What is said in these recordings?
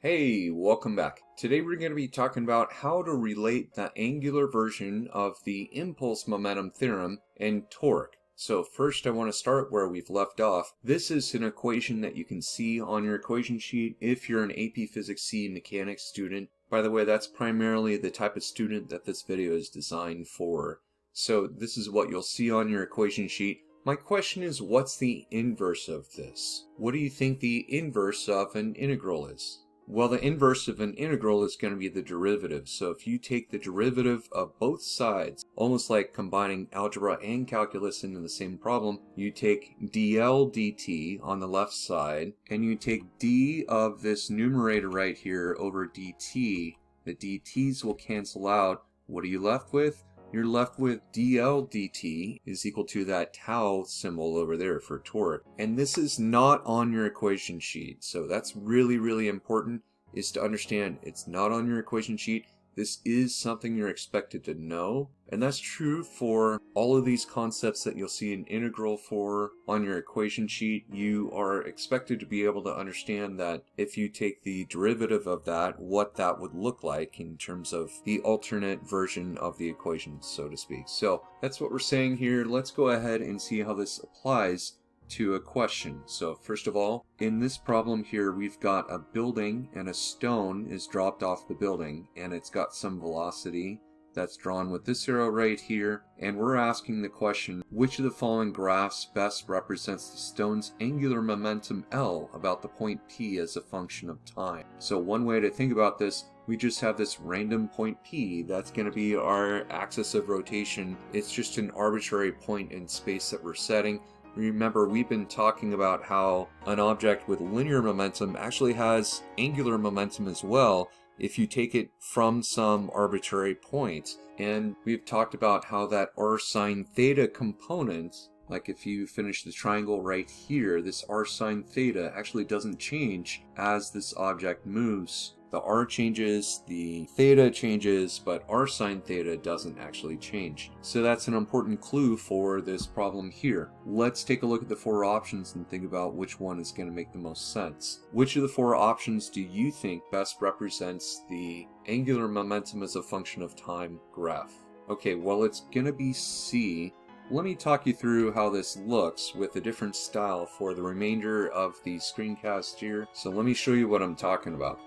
Hey, welcome back. Today we're going to be talking about how to relate the angular version of the impulse momentum theorem and torque. So first I want to start where we've left off. This is an equation that you can see on your equation sheet if you're an AP Physics C mechanics student. By the way, that's primarily the type of student that this video is designed for. So this is what you'll see on your equation sheet. My question is, what's the inverse of this? What do you think the inverse of an integral is? Well, the inverse of an integral is going to be the derivative. So if you take the derivative of both sides, almost like combining algebra and calculus into the same problem, you take dl dt on the left side, and you take d of this numerator right here over dt. The dt's will cancel out. What are you left with? You're left with dl dt is equal to that tau symbol over there for torque. And this is not on your equation sheet. So that's really important, is to understand it's not on your equation sheet. This is something you're expected to know. And that's true for all of these concepts that you'll see an integral for on your equation sheet. You are expected to be able to understand that if you take the derivative of that, what that would look like in terms of the alternate version of the equation, so to speak. So that's what we're saying here. Let's go ahead and see how this applies to a question. So first of all, in this problem here, we've got a building and a stone is dropped off the building and it's got some velocity that's drawn with this arrow right here, and we're asking the question, which of the following graphs best represents the stone's angular momentum L about the point P as a function of time? So one way to think about this, we just have this random point P. That's going to be our axis of rotation. It's just an arbitrary point in space that we're setting. Remember, we've been talking about how an object with linear momentum actually has angular momentum as well if you take it from some arbitrary point. And we've talked about how that r sine theta component, like if you finish the triangle right here, this r sine theta actually doesn't change as this object moves. The r changes, the theta changes, but r sine theta doesn't actually change. So that's an important clue for this problem here. Let's take a look at the four options and think about which one is going to make the most sense. Which of the four options do you think best represents the angular momentum as a function of time graph? Okay, well, it's going to be C. Let me talk you through how this looks with a different style for the remainder of the screencast here. So let me show you what I'm talking about.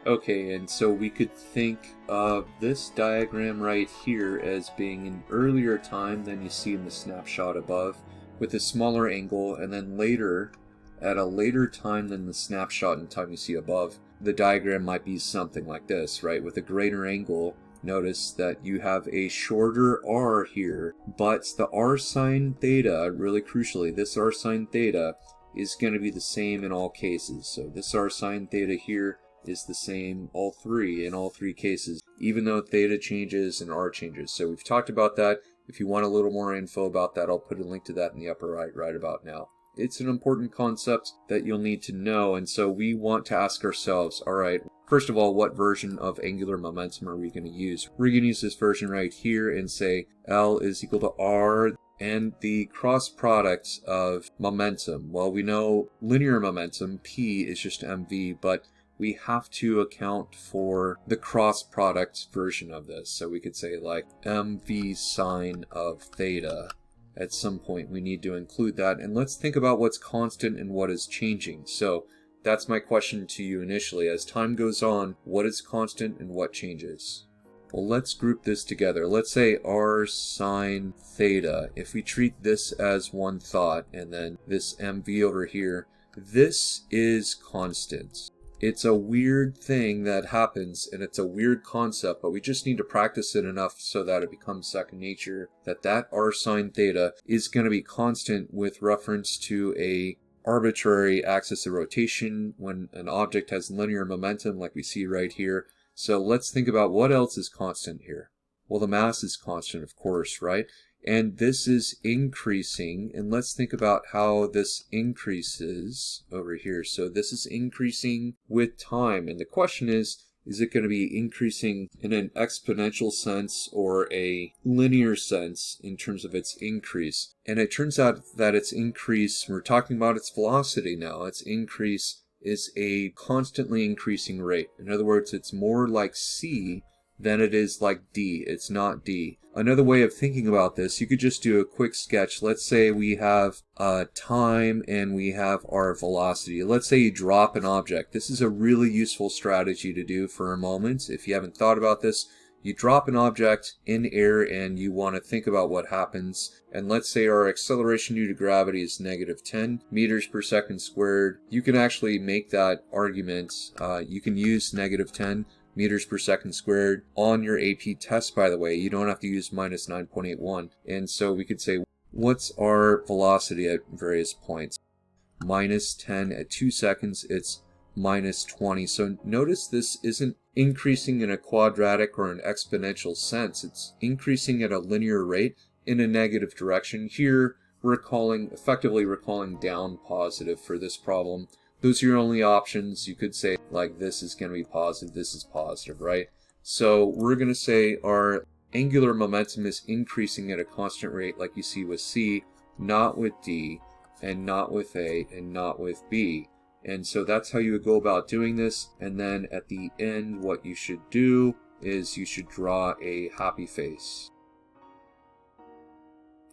Okay, and so we could think of this diagram right here as being an earlier time than you see in the snapshot above, with a smaller angle, and then later, at a later time than the snapshot in time you see above, the diagram might be something like this, right? With a greater angle, notice that you have a shorter r here, but the r sine theta, really crucially, this r sine theta is going to be the same in all cases. So this r sine theta here is the same in all three cases, even though theta changes and r changes. So we've talked about that. If you want a little more info about that, I'll put a link to that in the upper right about now. It's an important concept that you'll need to know, and so we want to ask ourselves, all right, first of all, what version of angular momentum are we going to use? We're going to use this version right here and say L is equal to R, and the cross product of momentum. Well, we know linear momentum, P, is just mv, but we have to account for the cross product version of this. So we could say like mv sine of theta. At some point we need to include that. And let's think about what's constant and what is changing. So that's my question to you initially. As time goes on, what is constant and what changes? Well, let's group this together. Let's say r sine theta. If we treat this as one thought and then this mv over here, this is constant. It's a weird thing that happens, and it's a weird concept, but we just need to practice it enough so that it becomes second nature, that r sine theta is going to be constant with reference to a arbitrary axis of rotation when an object has linear momentum like we see right here. So let's think about what else is constant here. Well, the mass is constant, of course, right? And this is increasing, and let's think about how this increases over here. So this is increasing with time, and the question is it going to be increasing in an exponential sense or a linear sense in terms of its increase? And it turns out that its increase, we're talking about its velocity now, its increase is a constantly increasing rate. In other words, it's more like C than it is like D. It's not D. Another way of thinking about this, you could just do a quick sketch. Let's say we have time and we have our velocity. Let's say you drop an object. This is a really useful strategy to do for a moment. If you haven't thought about this, you drop an object in air and you want to think about what happens. And let's say our acceleration due to gravity is negative 10 meters per second squared. You can actually make that argument. You can use negative 10 meters per second squared on your AP test, by the way. You don't have to use minus 9.81. And so we could say, what's our velocity at various points? Minus 10 at 2 seconds, it's minus 20. So notice this isn't increasing in a quadratic or an exponential sense. It's increasing at a linear rate in a negative direction. Here, we're effectively recalling down positive for this problem. Those are your only options. You could say, like, this is going to be positive, this is positive, right? So we're going to say our angular momentum is increasing at a constant rate, like you see with C, not with D, and not with A, and not with B. And so that's how you would go about doing this. And then at the end, what you should do is you should draw a happy face.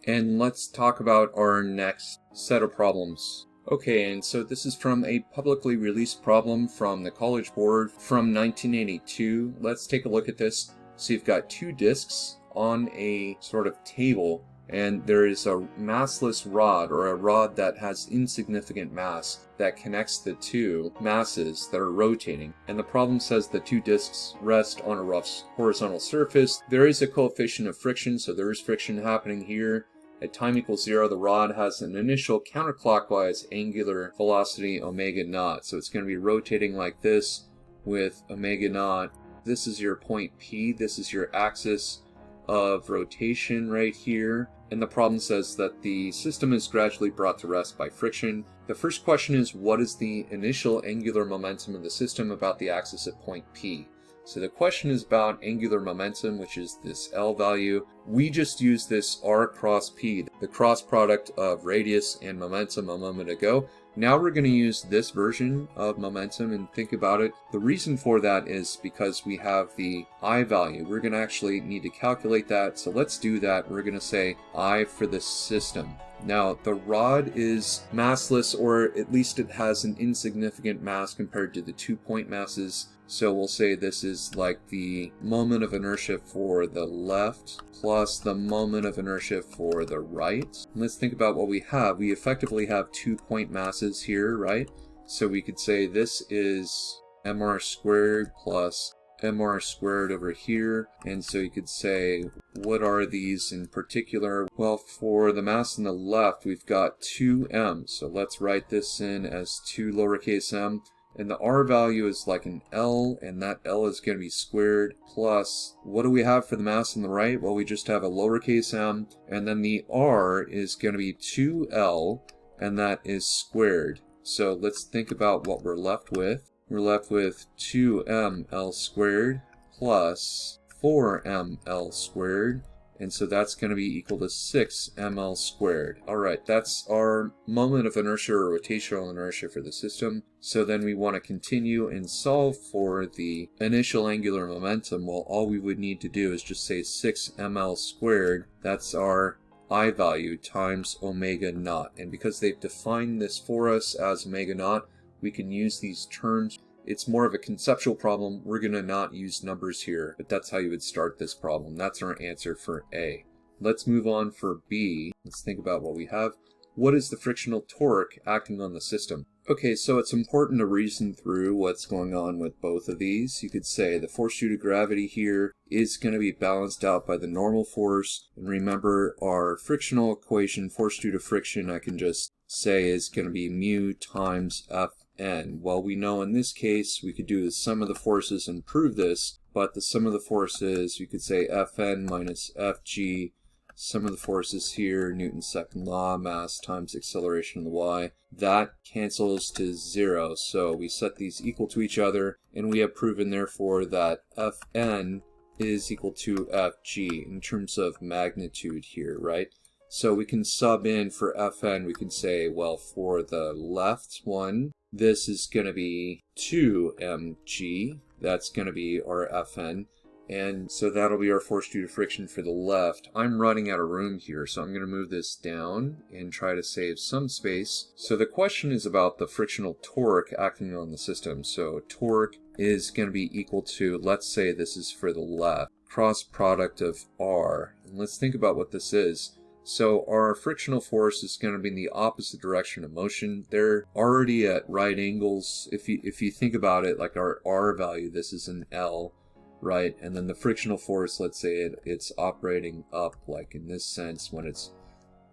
And let's talk about our next set of problems. Okay, and so this is from a publicly released problem from the College Board from 1982. Let's take a look at this. So you've got two disks on a sort of table, and there is a massless rod, or a rod that has insignificant mass, that connects the two masses that are rotating. And the problem says the two disks rest on a rough horizontal surface. There is a coefficient of friction, so there is friction happening here. At time equals 0, the rod has an initial counterclockwise angular velocity omega naught. So it's going to be rotating like this with omega naught. This is your point P. This is your axis of rotation right here. And the problem says that the system is gradually brought to rest by friction. The first question is, what is the initial angular momentum of the system about the axis at point P? So the question is about angular momentum, which is this L value. We just used this R cross P, the cross product of radius and momentum a moment ago. Now we're going to use this version of momentum and think about it. The reason for that is because we have the I value. We're going to actually need to calculate that. So let's do that. We're going to say I for the system. Now, the rod is massless, or at least it has an insignificant mass compared to the 2-point masses. So we'll say this is like the moment of inertia for the left plus the moment of inertia for the right. And let's think about what we have. We effectively have 2-point masses here, right? So we could say this is mr squared plus mr squared over here. And so you could say, what are these in particular? Well, for the mass on the left, we've got 2m. So let's write this in as 2 lowercase m. And the R value is like an L, and that L is going to be squared plus, what do we have for the mass on the right? Well, we just have a lowercase m, and then the R is going to be 2L, and that is squared. So let's think about what we're left with. We're left with 2mL squared plus 4mL squared. And so that's going to be equal to 6mL squared. All right, that's our moment of inertia or rotational inertia for the system. So then we want to continue and solve for the initial angular momentum. Well, all we would need to do is just say 6mL squared. That's our I value times omega naught. And because they've defined this for us as omega naught, we can use these terms. It's more of a conceptual problem. We're going to not use numbers here, but that's how you would start this problem. That's our answer for A. Let's move on for B. Let's think about what we have. What is the frictional torque acting on the system? Okay, so it's important to reason through what's going on with both of these. You could say the force due to gravity here is going to be balanced out by the normal force. And remember, our frictional equation, force due to friction, I can just say is going to be mu times F. And well, we know in this case we could do the sum of the forces and prove this, but the sum of the forces, you could say Fn minus Fg, sum of the forces here, Newton's second law, mass times acceleration of the y, that cancels to 0. So we set these equal to each other, and we have proven therefore that Fn is equal to Fg in terms of magnitude here, right? So we can sub in for Fn, we can say, well, for the left one, This is going to be 2mg. That's going to be our Fn. And so that'll be our force due to friction for the left. I'm running out of room here, so I'm going to move this down and try to save some space. So the question is about the frictional torque acting on the system. So torque is going to be equal to, let's say this is for the left, cross product of R. And let's think about what this is. So our frictional force is going to be in the opposite direction of motion. They're already at right angles. If you think about it, like our R value, this is an L. Right, and then the frictional force, let's say it's operating up, like in this sense, when it's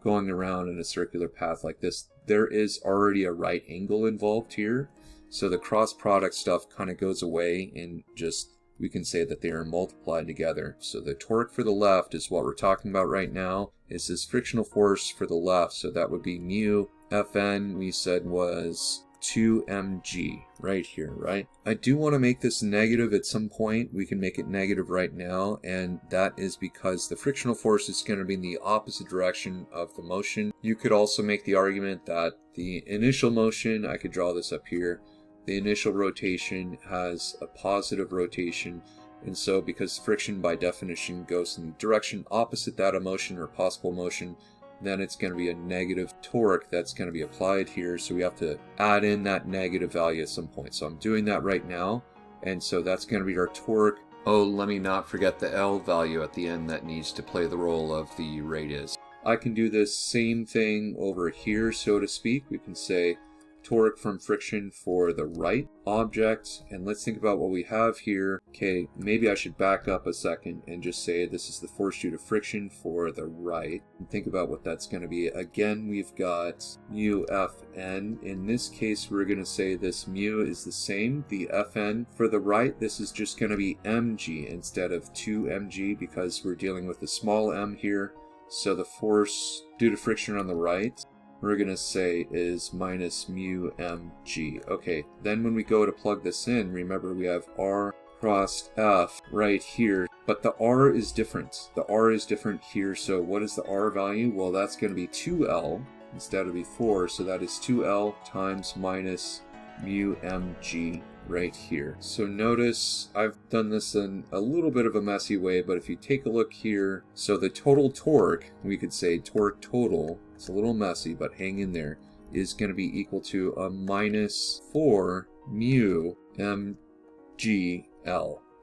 going around in a circular path like this, there is already a right angle involved here. So the cross product stuff kind of goes away, and just we can say that they are multiplied together. So the torque for the left is what we're talking about right now, is this frictional force for the left. So that would be mu Fn, we said was 2mg right here, right? I do want to make this negative at some point. We can make it negative right now, and that is because the frictional force is going to be in the opposite direction of the motion. You could also make the argument that the initial motion, I could draw this up here, the initial rotation has a positive rotation, and so because friction by definition goes in the direction opposite that of motion or possible motion, then it's going to be a negative torque that's going to be applied here. So we have to add in that negative value at some point. So I'm doing that right now. And so that's going to be our torque. Oh, let me not forget the L value at the end that needs to play the role of the radius. I can do this same thing over here, so to speak. We can say torque from friction for the right object. And let's think about what we have here. Okay, maybe I should back up a second and just say this is the force due to friction for the right. And think about what that's going to be. Again, we've got mu Fn. In this case, we're going to say this mu is the same. The Fn for the right, this is just going to be mg instead of 2mg because we're dealing with a small m here. So the force due to friction on the right, we're going to say is minus mu mg. Okay, then when we go to plug this in, remember we have R crossed F right here, but the R is different. The R is different here, so what is the R value? Well, that's going to be 2L instead of before, so that is 2L times minus mu mg right here. So notice I've done this in a little bit of a messy way, but if you take a look here, so the total torque, we could say torque total, it's a little messy, but hang in there, is going to be equal to a minus 4 mu mgl.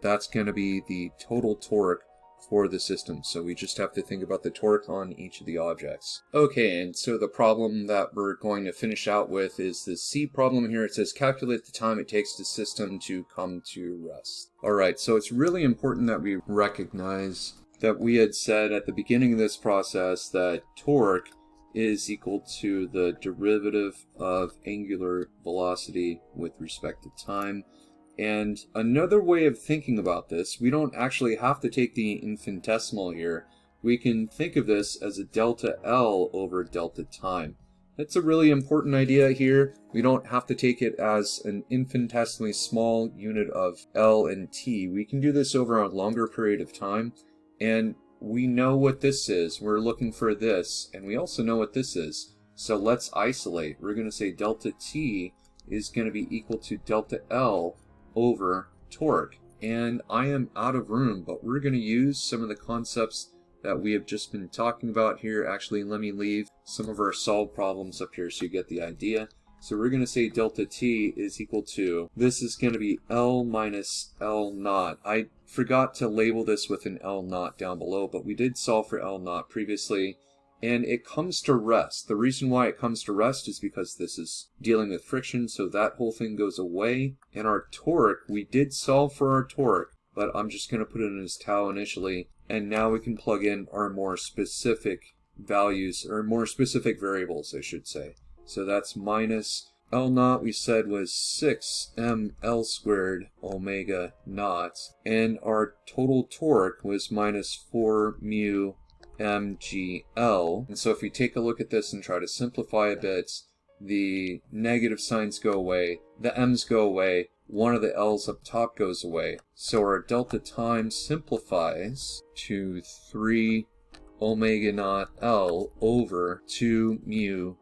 That's going to be the total torque for the system. So we just have to think about the torque on each of the objects. Okay, and so the problem that we're going to finish out with is the C problem here. It says calculate the time it takes the system to come to rest. Alright, so it's really important that we recognize that we had said at the beginning of this process that torque is equal to the derivative of angular velocity with respect to time. And another way of thinking about this, we don't actually have to take the infinitesimal here. We can think of this as a delta L over delta time. That's a really important idea here. We don't have to take it as an infinitesimally small unit of L and T. We can do this over a longer period of time. And we know what this is. We're looking for this. And we also know what this is. So let's isolate. We're going to say delta T is going to be equal to delta L over torque. And I am out of room, but we're going to use some of the concepts that we have just been talking about here. Actually, let me leave some of our solved problems up here so you get the idea. So we're going to say delta T is equal to, this is going to be L minus L naught. I forgot to label this with an L naught down below, but we did solve for L naught previously. And it comes to rest. The reason why it comes to rest is because this is dealing with friction, so that whole thing goes away. And our torque, we did solve for our torque, but I'm just going to put it in as tau initially. And now we can plug in our more specific values, or more specific variables, I should say. So that's minus L naught, we said, was 6mL squared omega naught. And our total torque was minus 4 mu mgl. And so if we take a look at this and try to simplify a bit, the negative signs go away, the m's go away, one of the l's up top goes away. So our delta time simplifies to 3 omega naught L over 2 mu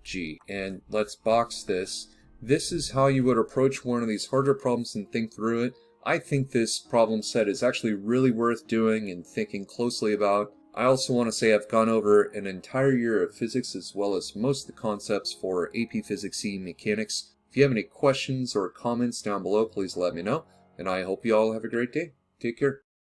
g. And let's box this. this is how you would approach one of these harder problems and think through it. I think this problem set is actually really worth doing and thinking closely about. I also want to say I've gone over an entire year of physics as well as most of the concepts for AP Physics C mechanics. If you have any questions or comments down below, please let me know. And I hope you all have a great day. Take care.